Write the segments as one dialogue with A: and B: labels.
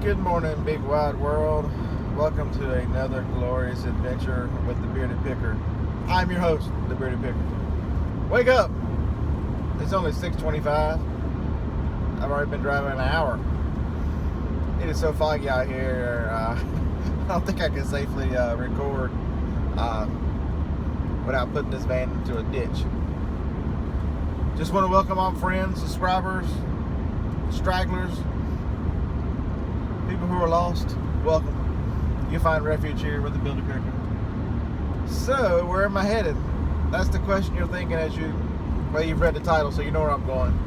A: Good morning, big wide world. Welcome to another glorious adventure with the Bearded Picker. I'm your host, the Bearded Picker. Wake up! It's only 6:25. I've already been driving an hour. It is so foggy out here. I don't think I can safely record without putting this van into a ditch. Just want to welcome all friends, subscribers, stragglers, people who are lost. Welcome. You find refuge here with the Bearded Picker. So, where am I headed? That's the question you're thinking as you've read the title, so you know where I'm going.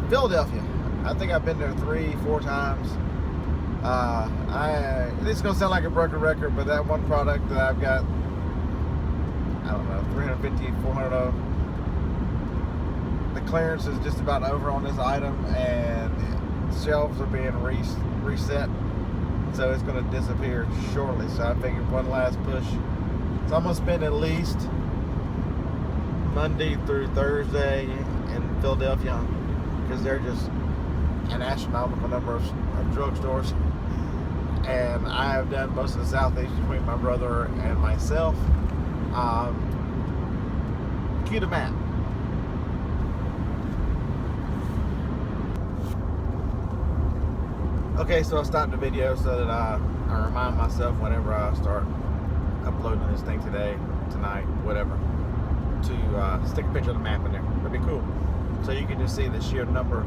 A: Philadelphia. I think I've been there 3-4 times. This is going to sound like a broken record, but that one product that I've got, I don't know, 350, 400 of, the clearance is just about over on this item, and shelves are being reset, so it's going to disappear shortly. So I figured one last push. So I'm going to spend at least Monday through Thursday in Philadelphia, because they're just an astronomical number of drugstores, and I have done most of the Southeast between my brother and myself. Cue the map. Okay, so I'll stop the video so that I remind myself whenever I start uploading this thing tonight, whatever, to stick a picture of the map in there. That'd be cool. So you can just see the sheer number.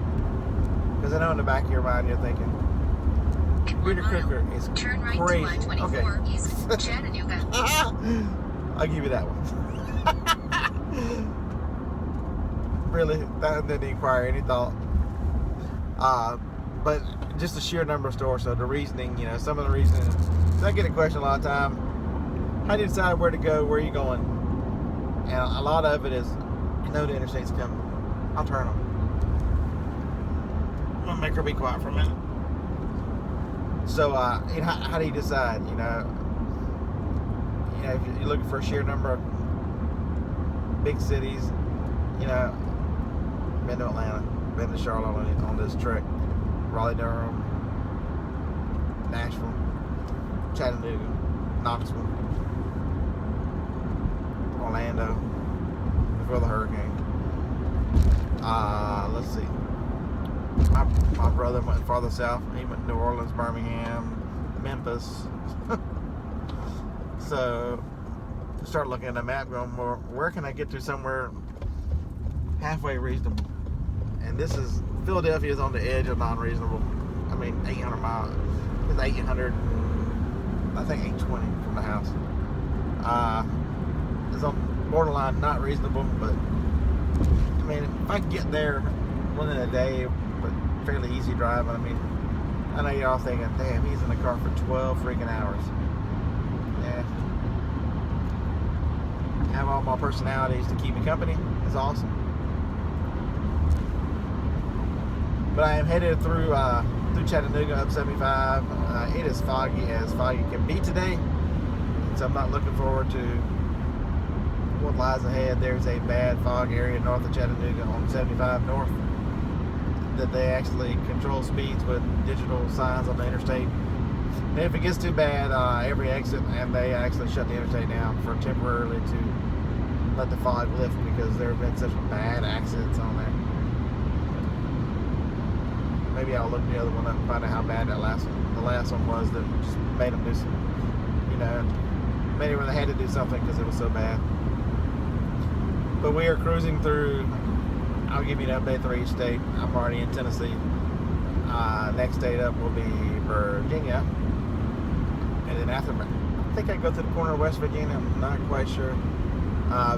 A: Because I know in the back of your mind you're thinking, Bearded Picker is
B: turn right
A: crazy.
B: To I-24
A: Okay.
B: East Chattanooga.
A: I'll give you that one. Really, that didn't require any thought. But just the sheer number of stores. So the reasoning, some of the reasoning. So I get a question a lot of time. How do you decide where to go? Where are you going? And a lot of it is, I know the interstate's coming. I'll turn them. I'm gonna make her be quiet for a minute. So, how do you decide? If you're looking for a sheer number of big cities, been to Atlanta, been to Charlotte on this trek, Raleigh, Durham, Nashville, Chattanooga, Knoxville, Orlando, before the hurricane. Let's see. My brother went farther south. He went to New Orleans, Birmingham, Memphis. So, start looking at the map, going, well, where can I get to somewhere halfway reasonable? And Philadelphia is on the edge of non-reasonable. I mean, 800 miles. It's 800, I think 820 from the house. It's on borderline not reasonable, but I mean, if I can get there within a day, but fairly easy driving, I mean, I know y'all thinking, damn, he's in the car for 12 freaking hours. Yeah. Have all my personalities to keep me company. It's awesome. But I am headed through Chattanooga up 75. It is foggy as foggy can be today, so I'm not looking forward to what lies ahead. There's a bad fog area north of Chattanooga on 75 north that they actually control speeds with digital signs on the interstate. And if it gets too bad, every exit, and they actually shut the interstate down for temporarily to let the fog lift, because there have been such bad accidents on there. Maybe I'll look the other one up and find out how bad the last one was that just made them do some, made it where they had to do something because it was so bad. But we are cruising through. I'll give you an update for each state. I'm already in Tennessee. Next state up will be Virginia. And then after, I think I go to the corner of West Virginia, I'm not quite sure,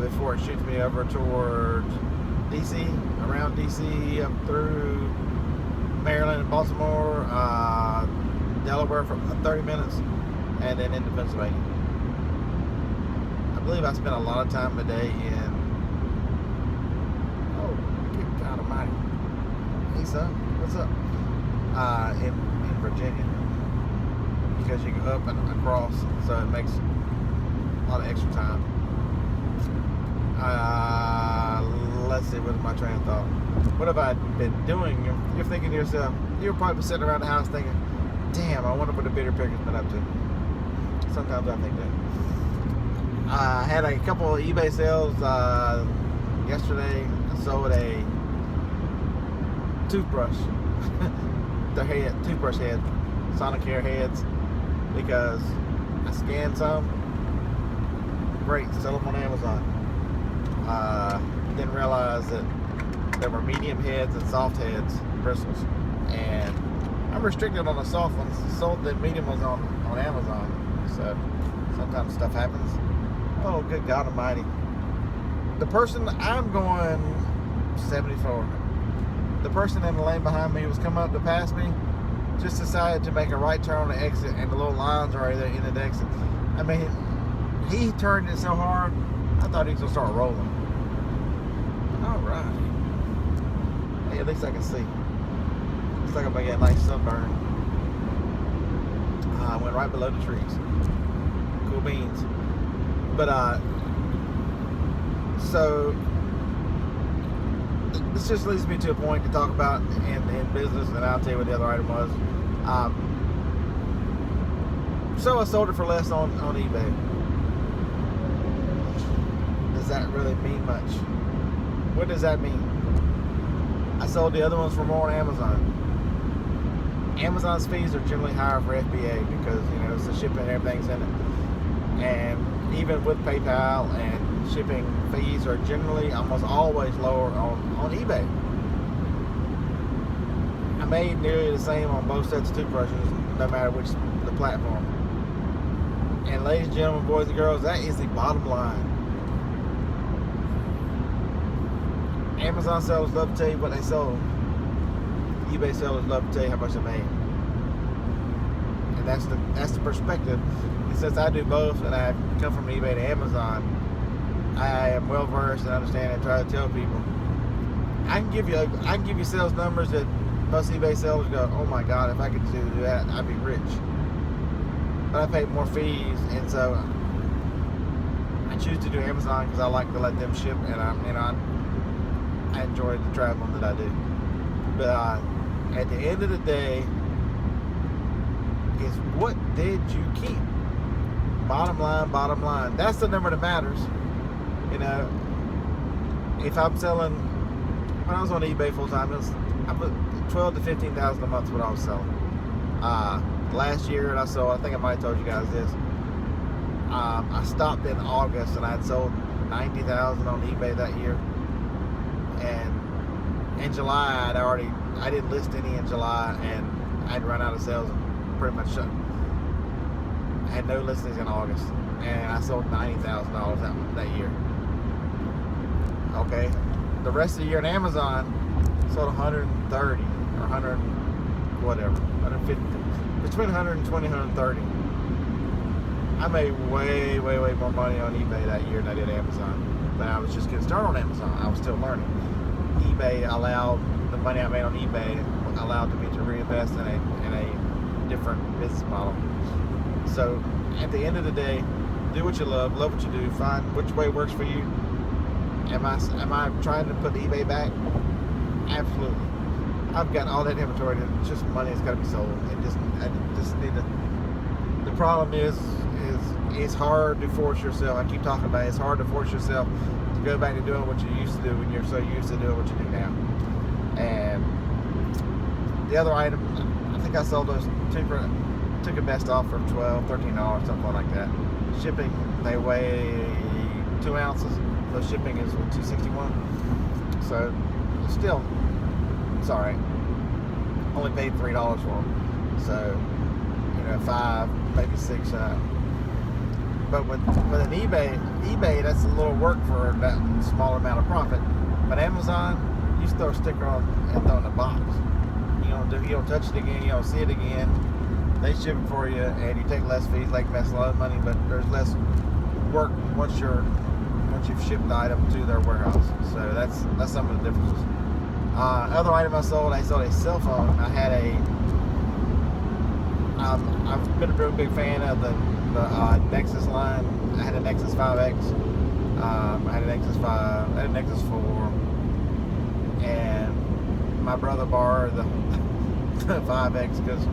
A: before it shoots me over towards DC, around DC, up through Maryland and Baltimore, Delaware for 30 minutes, and then into Pennsylvania. I believe I spent a lot of time today in, oh, good God almighty. Hey son, what's up? In Virginia. Because you go up and across, so it makes a lot of extra time. Let's see, what's my train of thought? What have I been doing? You're thinking to yourself, you're probably sitting around the house thinking, damn, I wonder what the bidder picker's been up to. Sometimes I think that. I had a couple of eBay sales yesterday. I sold a toothbrush. Toothbrush head, Sonicare heads, because I scanned some. Great, sell them on Amazon. Didn't realize that there were medium heads and soft heads, bristles, and I'm restricted on the soft ones. Sold the medium ones on Amazon, so sometimes stuff happens. Oh, good God Almighty! The person I'm going 74. The person in the lane behind me was coming up to pass me, just decided to make a right turn on the exit, and the little lines are already there in the exit. I mean, he turned it so hard, I thought he was gonna start rolling. All right. Hey, at least I can see. Looks like I'm gonna get a nice sunburn. I went right below the trees. Cool beans. But so this just leads me to a point to talk about in business, and I'll tell you what the other item was. So I sold it for less on eBay. Does that really mean much? What does that mean? I sold the other ones for more on Amazon. Amazon's fees are generally higher for FBA because, you know, it's the shipping and everything's in it. And even with PayPal and shipping, fees are generally almost always lower on eBay. I made nearly the same on both sets of toothbrushes, no matter which the platform. And ladies and gentlemen, boys and girls, that is the bottom line. Amazon sellers love to tell you what they sold. eBay sellers love to tell you how much they made. And that's the perspective. And since I do both, and I come from eBay to Amazon, I am well versed and understand and try to tell people. I can give you sales numbers that most eBay sellers go, oh my God, if I could do that, I'd be rich. But I pay more fees, and so I choose to do Amazon because I like to let them ship, and I enjoy the traveling that I do. But at the end of the day, is what did you keep? Bottom line. That's the number that matters. You know, if I'm selling, when I was on eBay full time, it was $12,000 to $15,000 a month is what I was selling. Last year, I think I might have told you guys this. I stopped in August, and I had sold $90,000 on eBay that year. And in July, I didn't list any in July, and I'd run out of sales and pretty much shut. I had no listings in August, and I sold $90,000 that year. Okay, the rest of the year on Amazon, sold 130 or 100, whatever, 150, between 120 and 130. I made way more money on eBay that year than I did Amazon. But I was just getting started on Amazon. I was still learning. eBay allowed the money I made on eBay allowed me to reinvest in a different business model. So at the end of the day, do what you love what you do, find which way works for you. Am I trying to put eBay back? Absolutely. I've got all that inventory. It's just money that's got to be sold. I just need to. The problem is it's hard to force yourself. I keep talking about it. It's hard to force yourself to go back to doing what you used to do when you're so used to doing what you do now. And the other item, I think I sold those took a best off for $12, $13, something like that. Shipping, they weigh 2 ounces. The shipping is $2.61. So still, it's all right. Only paid $3 for them. So, you know, 5, maybe 6. But with an eBay, that's a little work for that small amount of profit. But Amazon, you just throw a sticker on and throw it in a box. You don't touch it again. You don't see it again. They ship it for you, and you take less fees. Like that's a lot of money, but there's less work once you've shipped the item to their warehouse. So that's some of the differences. Other item I sold a cell phone. I've been a real big fan of the Nexus line. I had a Nexus 5X. I had a Nexus 5. I had a Nexus 4. And my brother borrowed the 5X because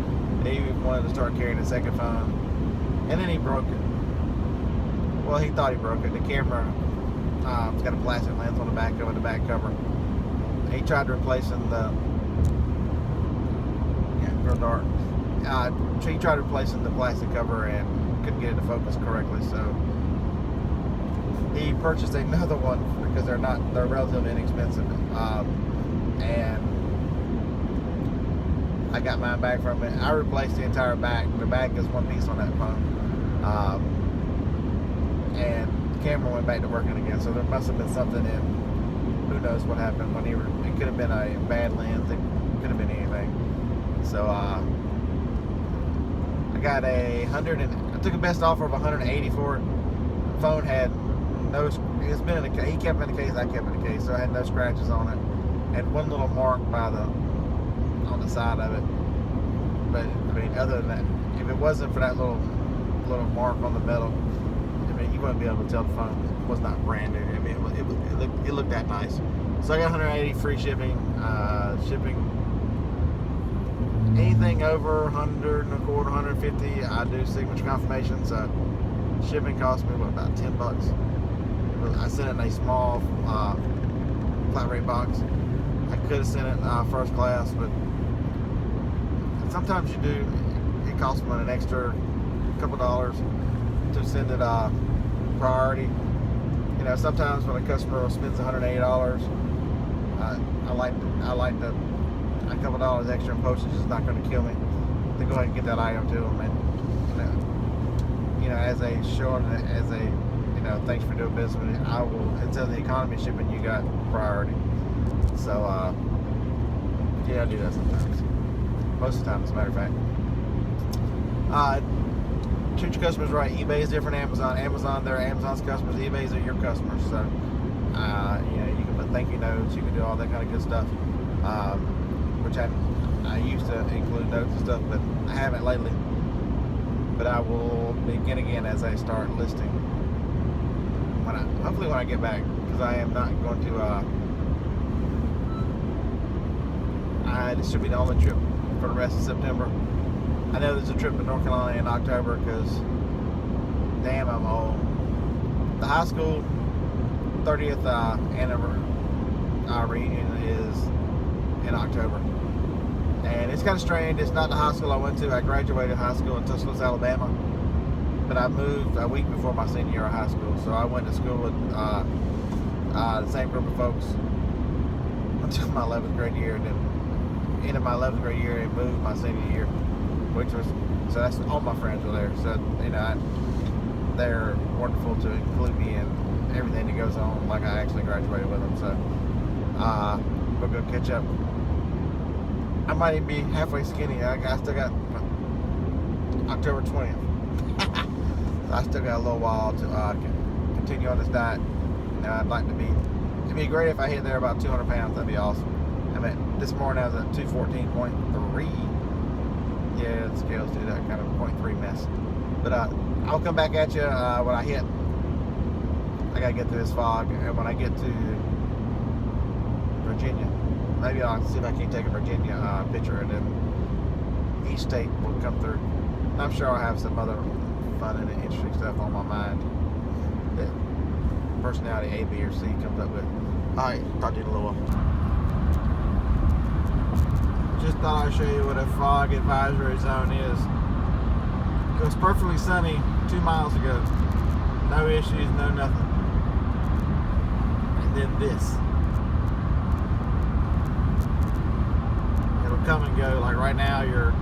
A: He wanted to start carrying a second phone, and then he broke it. Well, he thought he broke it. The camera, it's got a plastic lens on the back of it, the back cover. He tried replacing the, real dark. He tried replacing the plastic cover and couldn't get it to focus correctly, so he purchased another one because they're relatively inexpensive, and I got mine back from it. I replaced the entire back. The back is one piece on that phone, and the camera went back to working again. So there must have been something in. Who knows what happened when it could have been a bad lens. It could have been anything. So I got I took a best offer of 180 for it. The phone had no. It's been in the case. He kept it in the case. I kept it in the case. So I had no scratches on it. Had one little mark on the side of it. But I mean, other than that, if it wasn't for that little mark on the metal, I mean, you wouldn't be able to tell the phone was not brand new. I mean, it looked that nice. So I got 180 free shipping. Shipping anything over 100 and a quarter, 150, I do signature confirmation. So shipping cost me about $10. I sent it in a small flat rate box. I could have sent it first class, but sometimes you do. It costs me an extra couple dollars to send it priority. You know, sometimes when a customer spends $180, I like to a couple dollars extra in postage is not going to kill me to go ahead and get that item to them, and as a short, as a thanks for doing business with me. I will, instead of the economy shipping, you got priority. So yeah, I do that sometimes. Most of the time, as a matter of fact. Treat your customers right. eBay is different than Amazon. Amazon, they're Amazon's customers. eBay's are your customers. So, you can put thank you notes. You can do all that kind of good stuff. Which I used to include notes and stuff, but I haven't lately. But I will begin again as I start listing. Hopefully when I get back, because I am not going to. This should be the only trip for the rest of September. I know there's a trip to North Carolina in October because, damn, I'm old. The high school 30th anniversary reunion is in October. And it's kind of strange. It's not the high school I went to. I graduated high school in Tuscaloosa, Alabama. But I moved a week before my senior year of high school. So I went to school with the same group of folks until my 11th grade year. And then ended my 11th grade year and moved my senior year. So that's all my friends were there. So, they're wonderful to include me in everything that goes on, like I actually graduated with them. So, we're going to catch up. I might even be halfway skinny. I still got October 20th. So I still got a little while to continue on this diet. I'd like to it'd be great if I hit there about 200 pounds. That'd be awesome. I mean, this morning I was at 214.3. Yeah, the scales do that kind of 0.3 mess. But I'll come back at you when I hit. I gotta get through this fog, and when I get to Virginia, maybe I'll see if I can take a Virginia picture, and then each state will come through. I'm sure I'll have some other fun and interesting stuff on my mind that personality A, B, or C comes up with. All right, talk to you in a little while. Just thought I'd show you what a fog advisory zone is. It was perfectly sunny 2 miles ago. No issues, no nothing. And then this. It'll come and go. Like right now, you're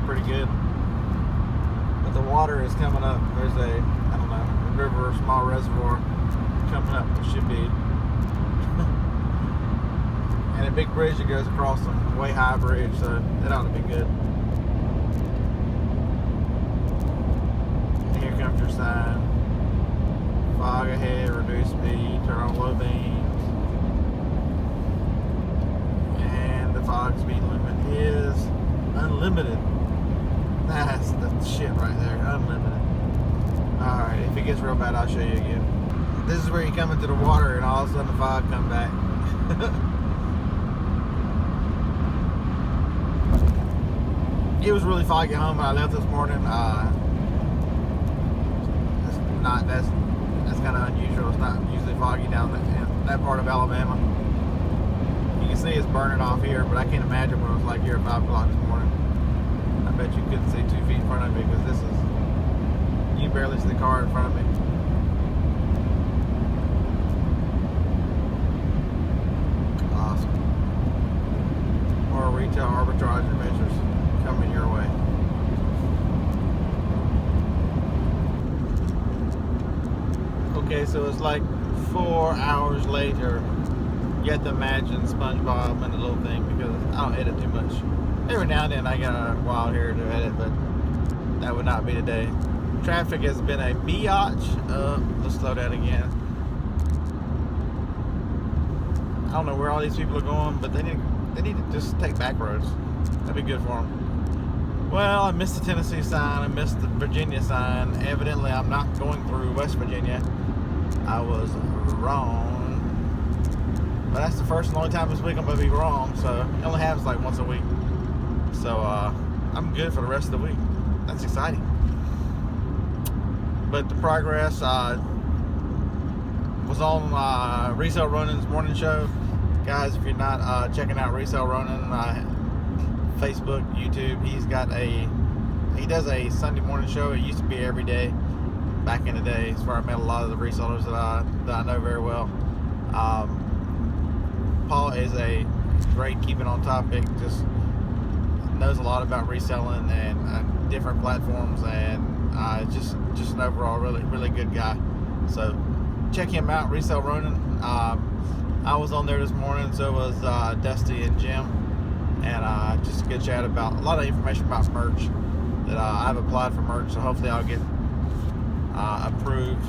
A: pretty good. But the water is coming up. There's a river, small reservoir coming up. It should be. And a big bridge that goes across them, way high bridge, so that ought to be good. And here comes your sign. Fog ahead, reduce speed, turn on low beams. And the fog speed limit is unlimited. That's the shit right there, unlimited. Alright, if it gets real bad, I'll show you again. This is where you come into the water and all of a sudden the fog comes back. It was really foggy home when I left this morning. That's kind of unusual. It's not usually foggy down in that part of Alabama. You can see it's burning off here, but I can't imagine what it was like here at 5 o'clock this morning. I bet you couldn't see 2 feet in front of me because this is, you barely see the car in front of me. Awesome. More retail arbitrage adventures coming your way. Okay, so it's like 4 hours later. You have to imagine SpongeBob and the little thing because I don't edit too much. Every now and then I get a while here to edit, but that would not be today. Traffic has been a biatch. Let's slow down again. I don't know where all these people are going, but they need to just take back roads. That'd be good for them. Well, I missed the Tennessee sign. I missed the Virginia sign. Evidently, I'm not going through West Virginia. I was wrong. But that's the first and only time this week I'm going to be wrong. So it only happens like once a week. So I'm good for the rest of the week. That's exciting. But the progress was on Resale Ronin's morning show. Guys, if you're not checking out Resale Ronin, Facebook, YouTube, he does a Sunday morning show. It used to be every day back in the day. It's where I met a lot of the resellers that I know very well. Paul is a great keeping on topic, just knows a lot about reselling and different platforms, and just an overall really good guy. So check him out, Resale Ronin. I was on there this morning, so was Dusty and Jim, and just a good chat about a lot of information about merch that I've applied for merch, so hopefully I'll get approved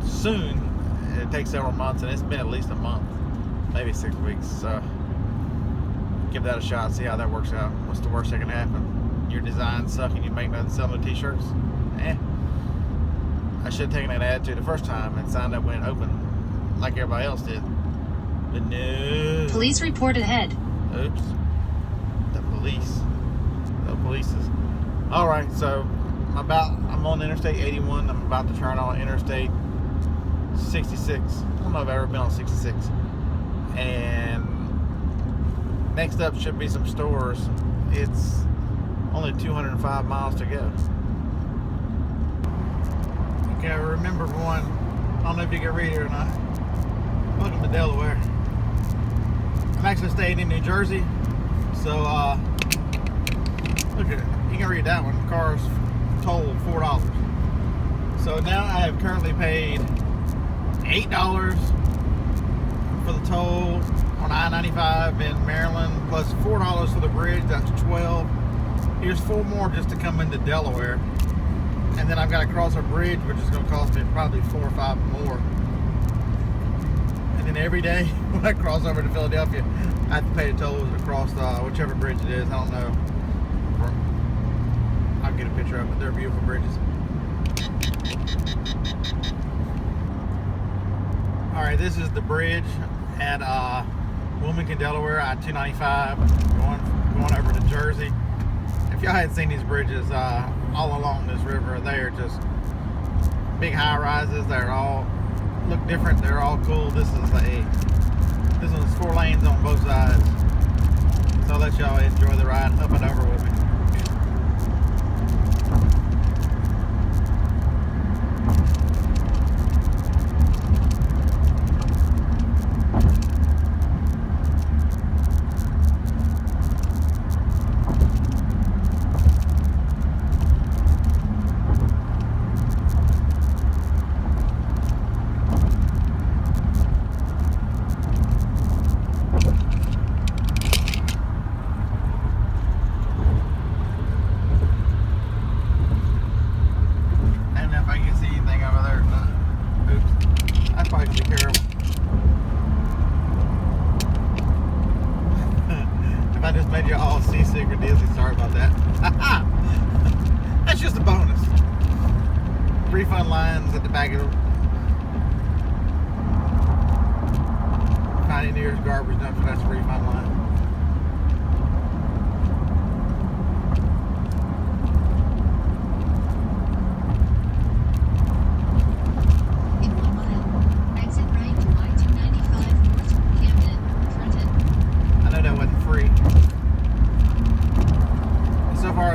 A: soon. It takes several months, and it's been at least a month, maybe 6 weeks, so give that a shot, see how that works out. What's the worst that can happen? Your designs suck and you make nothing selling the t-shirts? I should have taken that attitude the first time and signed up when it opened like everybody else did. But no.
B: Police report ahead.
A: Oops. The police. The polices. Alright, so I'm on Interstate 81. I'm about to turn on Interstate 66. I don't know if I've ever been on 66. And next up should be some stores. It's only 205 miles to go. Okay, I remember one. I don't know if you can read it or not. Welcome to Delaware. I'm actually staying in New Jersey, so look at it. You can read that one. The car's tolled $4. So now I have currently paid $8 for the toll on I-95 in Maryland, plus $4 for the bridge. That's $12. Here's 4 more just to come into Delaware, and then I've got to cross a bridge, which is going to cost me probably 4 or 5 more. And then every day when I cross over to Philadelphia, I have to pay the tolls across whichever bridge it is. I don't know. I'll get a picture of it. They're beautiful bridges. Alright, this is the bridge at Wilmington, Delaware, I-295, going over to Jersey. If y'all hadn't seen these bridges all along this river, they are just big high rises. They're all look different. They're all cool. This one's 4 lanes on both sides. So I'll let y'all enjoy the ride up and over with me. Made you all seasick or dizzy. Sorry about that. That's just a bonus. Refund lines at the back of the Pioneer's garbage dump. That's a refund line.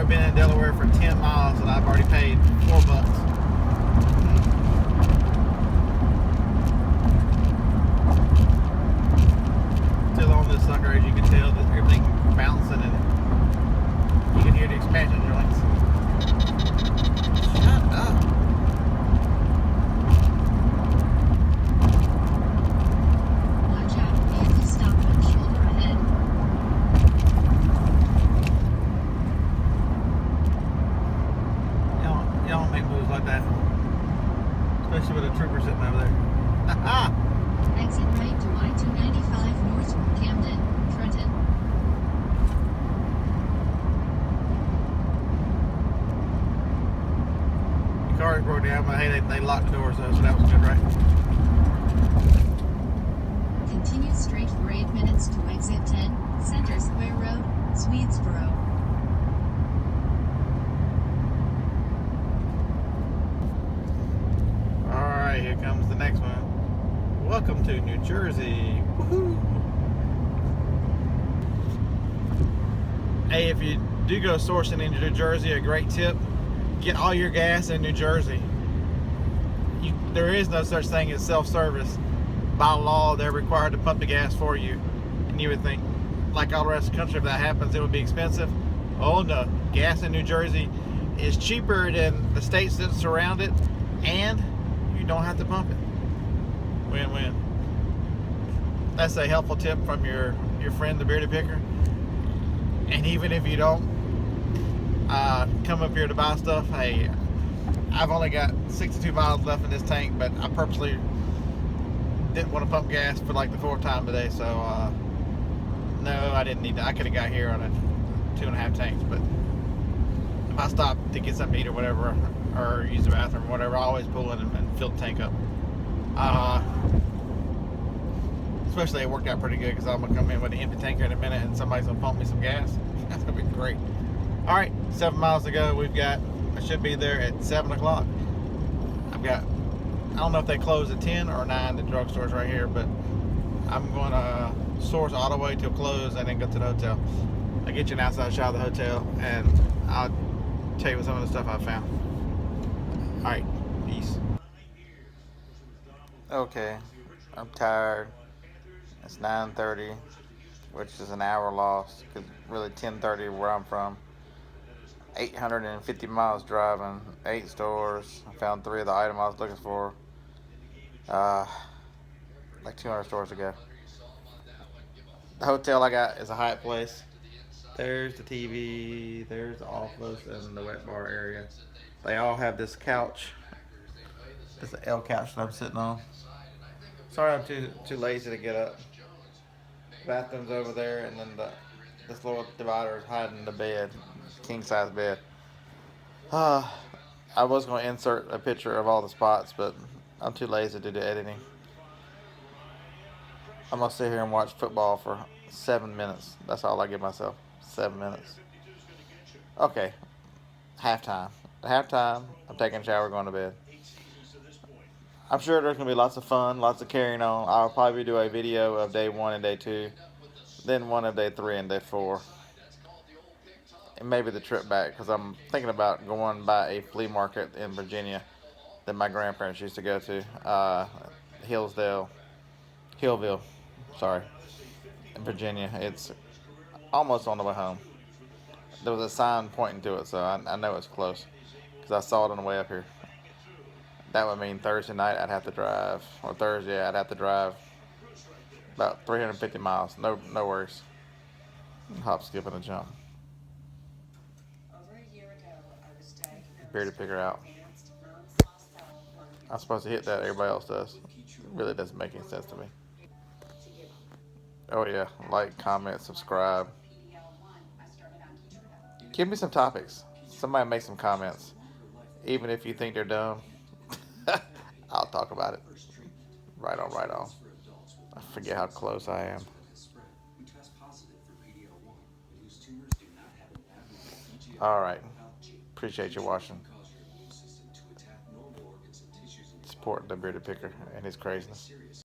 A: far I've been in Delaware for 10 miles and I've already paid $4. Still on this sucker, as you can tell, that everything bouncing and you can hear the expansion joints. Shut up.
B: Watch out, anti-stop on shoulder ahead.
A: Y'all don't make moves like that. Especially with a trooper sitting over there.
B: Exit right to I-295 north from Camden, Trenton.
A: The car broke down, but hey, they locked the doors though, so that was good, right?
B: Continue straight for 8 minutes to exit 10, Center Square Road, Swedesboro.
A: Alright, here comes the next one. Welcome to New Jersey. Woohoo! Hey, if you do go sourcing in New Jersey, a great tip, get all your gas in New Jersey. There is no such thing as self-service. By law, they're required to pump the gas for you. And you would think, like all the rest of the country, if that happens, it would be expensive. Oh no, gas in New Jersey is cheaper than the states that surround it, and you don't have to pump it. Win-win. That's a helpful tip from your friend, the bearded picker. And even if you don't come up here to buy stuff, hey, I've only got 62 miles left in this tank, but I purposely didn't want to pump gas for like the 4th time today, so no, I didn't need to. I could have got here on a 2.5 tanks, but if I stop to get something to eat or whatever, or use the bathroom or whatever, I always pull in and fill the tank up. Especially it worked out pretty good because I'm gonna come in with an empty tanker in a minute and somebody's gonna pump me some gas. That's gonna be great. All right, 7 miles to go. I should be there at 7 o'clock. I don't know if they close at 10 or 9, the drugstore's right here, but I'm going to source all the way till close and then go to the hotel. I'll get you an outside shot of the hotel and I'll tell you what some of the stuff I found. All right, peace. Okay, I'm tired. It's 9:30, which is an hour lost, because really 10:30 where I'm from. 850 miles driving, 8 stores. I found 3 of the item I was looking for. Like 200 stores to go. The hotel I got is a Hyatt place. There's the TV, there's the office, and the wet bar area. They all have this couch. This is an L couch that I'm sitting on. Sorry, I'm too lazy to get up. Bathroom's over there, and then this little divider is hiding the bed, king size bed. I was going to insert a picture of all the spots, but I'm too lazy to do the editing. I'm going to sit here and watch football for 7 minutes. That's all I give myself, 7 minutes. Okay, halftime. Halftime, I'm taking a shower, going to bed. I'm sure there's going to be lots of fun, lots of carrying on. I'll probably do a video of day 1 and day 2, then one of day 3 and day 4. And maybe the trip back, because I'm thinking about going by a flea market in Virginia that my grandparents used to go to. Hillville, in Virginia. It's almost on the way home. There was a sign pointing to it, so I know it's close, because I saw it on the way up here. That would mean Thursday night I'd have to drive, or Thursday I'd have to drive about 350 miles. No worries. Hop, skip, and a jump. Bearded picker out. I'm supposed to hit that, everybody else does. It really doesn't make any sense to me. Oh yeah, like, comment, subscribe. Give me some topics. Somebody make some comments. Even if you think they're dumb, I'll talk about it. Right on. I forget how close I am. Alright. Appreciate you watching. Support the bearded picker and his craziness.